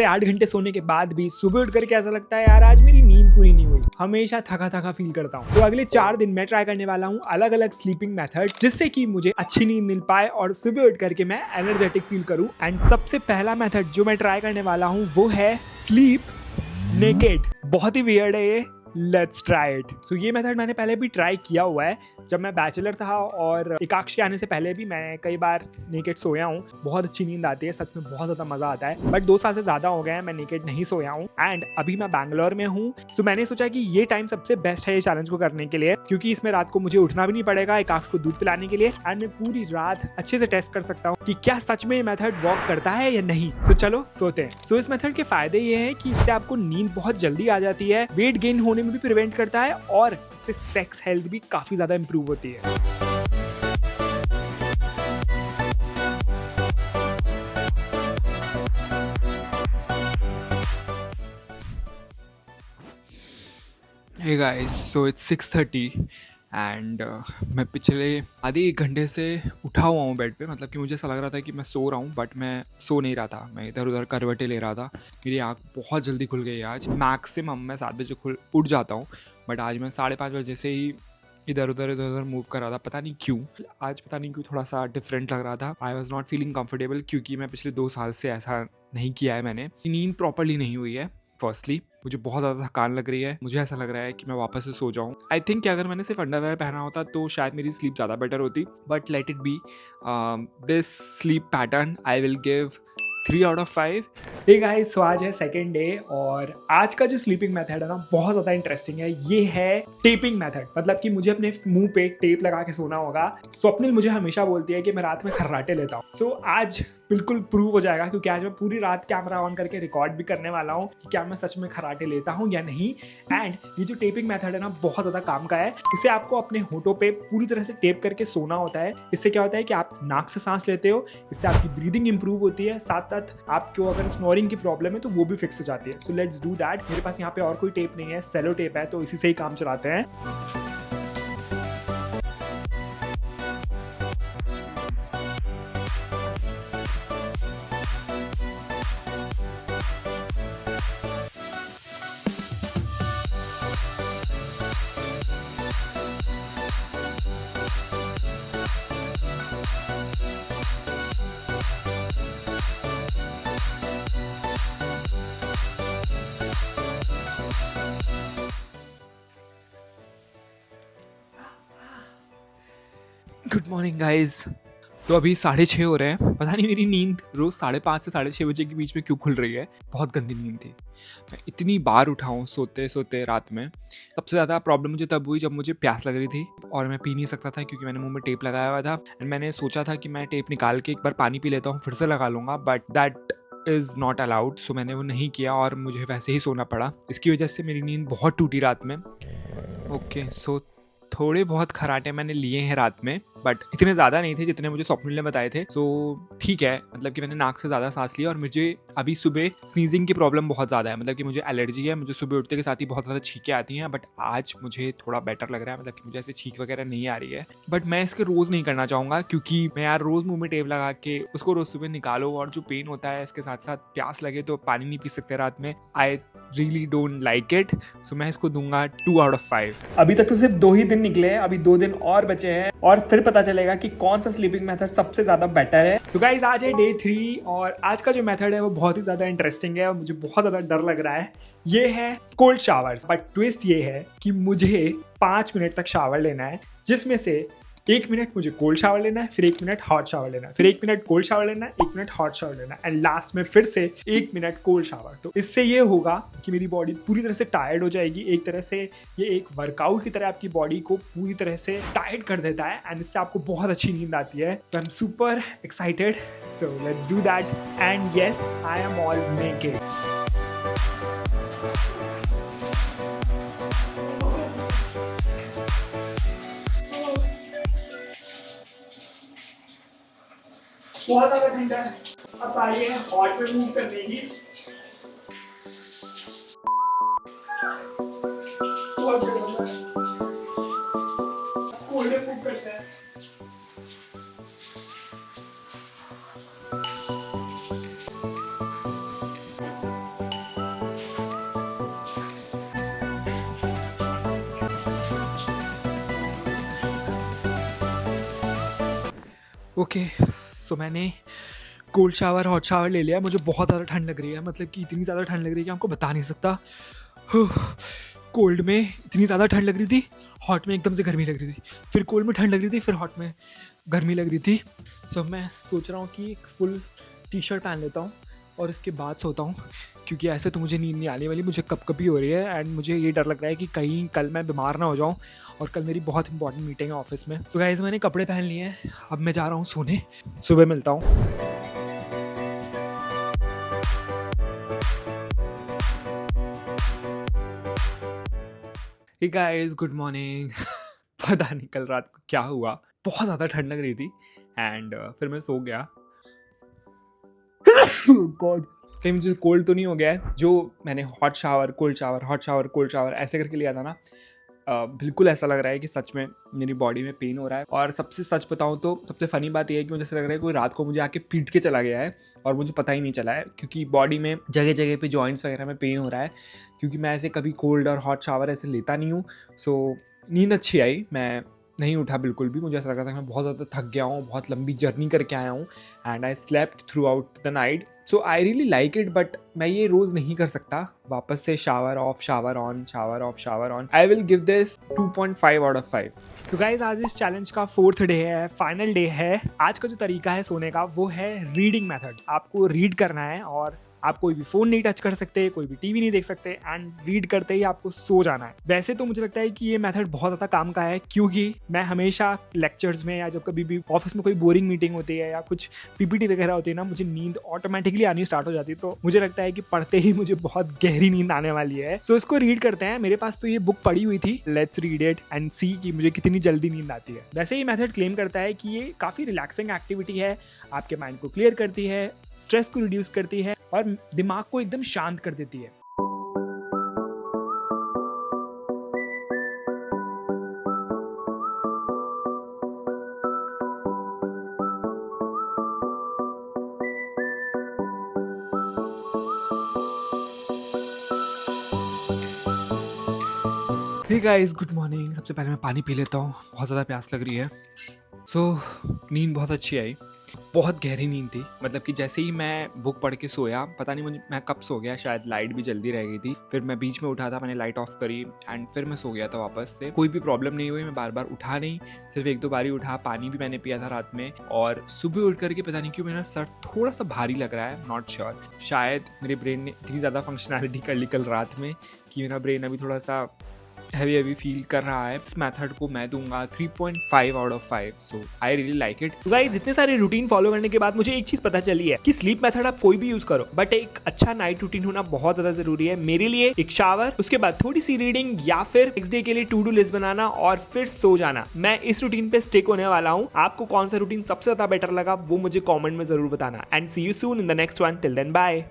से 8 घंटे सोने के बाद भी सुबह उठ करके ऐसा लगता है यार आज मेरी नींद पूरी नहीं हुई। हमेशा थका थका फील करता हूँ। तो अगले 4 दिन मैं ट्राई करने वाला हूँ अलग अलग स्लीपिंग मेथड, जिससे कि मुझे अच्छी नींद मिल पाए और सुबह उठ करके मैं एनर्जेटिक फील करूँ। एंड सबसे पहला मेथड जो मैं ट्राई करने वाला हूँ वो है स्लीप नेकेड। बहुत ही वियर्ड है ये, लेट्स ट्राई इट। सो ये मेथड मैंने पहले भी ट्राई किया हुआ है जब मैं बैचलर था, और एकाक्ष के आने से पहले भी मैं कई बार नेकेड सोया हूँ। बहुत अच्छी नींद आती है, सच में बहुत ज्यादा मजा आता है। बट 2 साल से ज्यादा हो गए हैं मैं नेकेड नहीं सोया हूँ, एंड अभी मैं बैंगलोर में हूँ। सो मैंने सोचा कि ये टाइम सबसे बेस्ट है ये चैलेंज को करने के लिए, क्योंकि इसमें रात को मुझे उठना भी नहीं पड़ेगा एकाक्ष को दूध पिलाने के लिए, एंड मैं पूरी रात अच्छे से टेस्ट कर सकता हूँ कि क्या सच में ये मेथड वर्क करता है या नहीं। सो चलो सोते हैं। सो इस मेथड के फायदे ये हैं कि इससे आपको नींद बहुत जल्दी आ जाती है, वेट गेन होने में भी प्रिवेंट करता है, और इससे सेक्स हेल्थ भी काफी ज्यादा इंप्रूव होती है। Hey guys, so it's 6:30 and मैं पिछले आधे 1 घंटे से उठा हुआ हूँ बेड पे। मतलब कि मुझे ऐसा लग रहा था कि मैं सो रहा हूँ, बट मैं सो नहीं रहा था, मैं इधर उधर करवटें ले रहा था। मेरी आँख बहुत जल्दी खुल गई आज। मैक्सिमम मैं 7 बजे उठ जाता हूँ, बट आज मैं 5:30 बजे से ही इधर उधर मूव कर रहा था। पता नहीं क्यों आज, पता नहीं क्यों थोड़ा सा डिफरेंट लग रहा था। I was not feeling comfortable, क्योंकि मैं पिछले 2 साल से ऐसा नहीं किया है मैंने। नींद प्रॉपरली नहीं हुई है। फर्स्टली मुझे बहुत ज़्यादा थकान लग रही है। मुझे ऐसा लग रहा है कि मैं वापस से सो जाऊँ। आई थिंक कि अगर मैंने सिर्फ अंडरवेयर पहना होता तो शायद मेरी स्लीप ज़्यादा बेटर होती, but let it be. This sleep pattern I will give 3 out of 5। Hey guys, so आज है सेकेंड डे, और आज का जो स्लीपिंग मेथड है ना बहुत ज़्यादा इंटरेस्टिंग है। ये है टेपिंग मेथड। मतलब कि मुझे अपने मुंह पे टेप लगा के सोना होगा। स्वप्निल मुझे हमेशा बोलती है कि मैं रात में खर्राटे लेता हूँ। सो आज बिल्कुल प्रूव हो जाएगा, क्योंकि आज मैं पूरी रात कैमरा ऑन करके रिकॉर्ड भी करने वाला हूँ कि क्या मैं सच में खर्राटे लेता हूँ या नहीं। एंड ये जो टेपिंग मेथड है ना बहुत ज़्यादा काम का है। इसे आपको अपने होठों पे पूरी तरह से टेप करके सोना होता है। इससे क्या होता है कि आप नाक से सांस लेते हो, इससे आपकी ब्रीदिंग इंप्रूव होती है, साथ साथ आपको अगर स्नोरिंग की प्रॉब्लम है तो वो भी फिक्स हो जाती है। सो लेट्स डू दैट। मेरे पास यहाँ पे और कोई टेप नहीं है, सेलो टेप है, तो इसी से ही काम चलाते हैं। Good morning guys. तो अभी 6:30 हो रहे हैं। पता नहीं मेरी नींद रोज 5:30 से 6:30 बजे के बीच में क्यों खुल रही है। बहुत गंदी नींद थी। मैं इतनी बार उठा हूँ सोते सोते रात में। सबसे ज़्यादा प्रॉब्लम मुझे तब हुई जब मुझे प्यास लग रही थी और मैं पी नहीं सकता था, क्योंकि मैंने मुंह में टेप लगाया हुआ था। एंड मैंने सोचा था कि मैं टेप निकाल के एक बार पानी पी लेता हूँ, फिर से लगा लूँगा, but that is not allowed. So मैंने वो नहीं किया और मुझे वैसे ही सोना पड़ा। इसकी वजह से मेरी नींद बहुत टूटी रात में। ओके, सो थोड़े बहुत खर्राटे मैंने लिए हैं रात में, बट इतने ज़्यादा नहीं थे जितने मुझे स्वप्निल ने बताए थे। सो ठीक है, मतलब कि मैंने नाक से ज़्यादा सांस लिया, और मुझे अभी सुबह स्नीजिंग की प्रॉब्लम बहुत ज़्यादा है। मतलब कि मुझे एलर्जी है, मुझे सुबह उठते के साथ ही बहुत ज़्यादा छींकें आती हैं। बट आज मुझे थोड़ा बेटर लग रहा है, मतलब कि मुझे ऐसे छींक वगैरह नहीं आ रही है। बट मैं इसके रोज़ नहीं करना चाहूँगा, क्योंकि मैं यार रोज़ मुँह में टेप लगा के उसको रोज़ सुबह निकालो, और जो पेन होता है इसके साथ साथ प्यास लगे तो पानी नहीं पी सकते रात में। I really don't like it. So मैं इसको दूंगा 2 out of 5। अभी तक तो सिर्फ 2 ही दिन निकले हैं, अभी 2 दिन और बचे हैं, और फिर पता चलेगा कि कौन सा स्लीपिंग मेथड सबसे ज्यादा बेटर है। सो गाइस, आज है डे 3, और आज का जो मेथड है वो बहुत ही ज्यादा इंटरेस्टिंग है और मुझे बहुत ज्यादा डर लग रहा है। ये है कोल्ड शावर्स। बट ट्विस्ट ये है कि मुझे 5 मिनट तक शावर लेना है, जिसमें से 1 मिनट मुझे कोल्ड शावर लेना है, फिर 1 मिनट हॉट शावर लेना है, फिर 1 मिनट कोल्ड शावर लेना है, 1 मिनट हॉट शावर लेना है, एंड लास्ट में फिर से 1 मिनट कोल्ड शावर। तो इससे ये होगा कि मेरी बॉडी पूरी तरह से टायर्ड हो जाएगी। एक तरह से ये एक वर्कआउट की तरह आपकी बॉडी को पूरी तरह से टायर्ड कर देता है, एंड इससे आपको बहुत अच्छी नींद आती है। So I am super excited. So let's do that, and yes, I am all naked. बहुत ज़्यादा ठंडा है। अब आइए हॉट में मूव करने की। बहुत गर्म है, कोल्ड में मूव करते हैं। ओके, सो मैंने कोल्ड शावर हॉट शावर ले लिया। मुझे बहुत ज़्यादा ठंड लग रही है, मतलब कि इतनी ज़्यादा ठंड लग रही है कि आपको बता नहीं सकता। कोल्ड में इतनी ज़्यादा ठंड लग रही थी, हॉट में एकदम से गर्मी लग रही थी, फिर कोल्ड में ठंड लग रही थी, फिर हॉट में गर्मी लग रही थी। सो मैं सोच रहा हूँ कि एक फुल टी शर्ट पहन लेता हूँ और इसके बाद सोता हूँ, क्योंकि ऐसे तो मुझे नींद नहीं आने वाली। मुझे कभी हो रही है एंड मुझे ये डर लग रहा है कि कहीं कल मैं बीमार ना हो जाऊँ, और कल मेरी बहुत इंपॉर्टेंट मीटिंग है ऑफिस में। तो गाइस मैंने कपड़े पहन लिए हैं, अब मैं जा रहा हूँ सोने। सुबह मिलता हूँ। Hey guys, good morning. पता नहीं कल रात को क्या हुआ, बहुत ज़्यादा ठंड लग रही थी एंड फिर मैं सो गया। गॉड, कहीं मुझे कोल्ड तो नहीं हो गया है? जो मैंने hot shower cold shower hot shower cold shower ऐसे करके लिया था ना, बिल्कुल ऐसा लग रहा है कि सच में मेरी बॉडी में पेन हो रहा है। और सबसे सच बताऊं तो सबसे फ़नी बात यह है कि मुझे ऐसा लग रहा है कोई रात को मुझे आके पीट के चला गया है और मुझे पता ही नहीं चला है, क्योंकि बॉडी में जगह जगह पे जॉइंट्स वगैरह में पेन हो रहा है, क्योंकि मैं ऐसे कभी कोल्ड और हॉट शावर ऐसे लेता नहीं हूँ। सो नींद अच्छी आई, मैं नहीं उठा बिल्कुल भी। मुझे ऐसा लग रहा था कि मैं बहुत ज़्यादा थक गया हूँ, बहुत लंबी जर्नी करके आया हूँ and I slept through out the night. So I really like it, but मैं ये रोज़ नहीं कर सकता वापस से shower of shower on shower of shower on. I will give this 2.5 out of 5। So guys, आज इस चैलेंज का 4th डे है, फाइनल डे है। आज का जो तरीका है सोने का वो है रीडिंग मेथड। आपको रीड करना है और आप कोई भी फोन नहीं टच कर सकते, कोई भी टीवी नहीं देख सकते एंड रीड करते ही आपको सो जाना है। वैसे तो मुझे लगता है कि ये मेथड बहुत ज़्यादा काम का है, क्योंकि मैं हमेशा लेक्चर्स में या जब कभी भी ऑफिस में कोई बोरिंग मीटिंग होती है या कुछ पीपीटी वगैरह होती है ना, मुझे नींद ऑटोमेटिकली आनी स्टार्ट हो जाती है। तो मुझे लगता है कि पढ़ते ही मुझे बहुत गहरी नींद आने वाली है। सो इसको रीड करते हैं। मेरे पास तो ये बुक पड़ी हुई थी, लेट्स रीड इट एंड सी कि मुझे कितनी जल्दी नींद आती है। वैसे ये मेथड क्लेम करता है कि ये काफ़ी रिलैक्सिंग एक्टिविटी है, आपके माइंड को क्लियर करती है, स्ट्रेस को रिड्यूस करती है और दिमाग को एकदम शांत कर देती है। Hey guys, good morning. सबसे पहले मैं पानी पी लेता हूँ, बहुत ज़्यादा प्यास लग रही है। नींद बहुत अच्छी आई, बहुत गहरी नींद थी। मतलब कि जैसे ही मैं बुक पढ़ के सोया, पता नहीं मुझे मैं कब सो गया, शायद लाइट भी जल्दी रह गई थी। फिर मैं बीच में उठा था, मैंने लाइट ऑफ करी एंड फिर मैं सो गया था वापस से। कोई भी प्रॉब्लम नहीं हुई, मैं बार बार उठा नहीं, सिर्फ 1-2 बार ही उठा। पानी भी मैंने पिया था रात में। और सुबह उठ करके पता नहीं क्यों मेरा सर थोड़ा सा भारी लग रहा है, नॉट श्योर। शायद मेरे ब्रेन ने इतनी ज़्यादा फंक्शनैलिटी कर ली कल रात में कि मेरा ब्रेन अभी थोड़ा सा हैवी फील कर रहा है। इस मेथड को मैं दूंगा 3.5 out of 5। So I really like it. Guys, इतने सारे रूटीन फॉलो करने के बाद मुझे एक चीज पता चली है कि स्लीप मेथड आप कोई भी यूज करो, बट एक अच्छा नाइट रूटीन होना बहुत ज्यादा जरूरी है। मेरे लिए एक शावर, उसके बाद थोड़ी सी रीडिंग या फिर नेक्स्ट डे के लिए टू डू लिस्ट बनाना और फिर सो जाना। मैं इस रूटीन पे स्टिक होने वाला हूँ। आपको कौन सा रूटीन सबसे ज्यादा बेटर लगा वो मुझे कॉमेंट में जरूर बताना। And see you soon in the next one. Till then bye.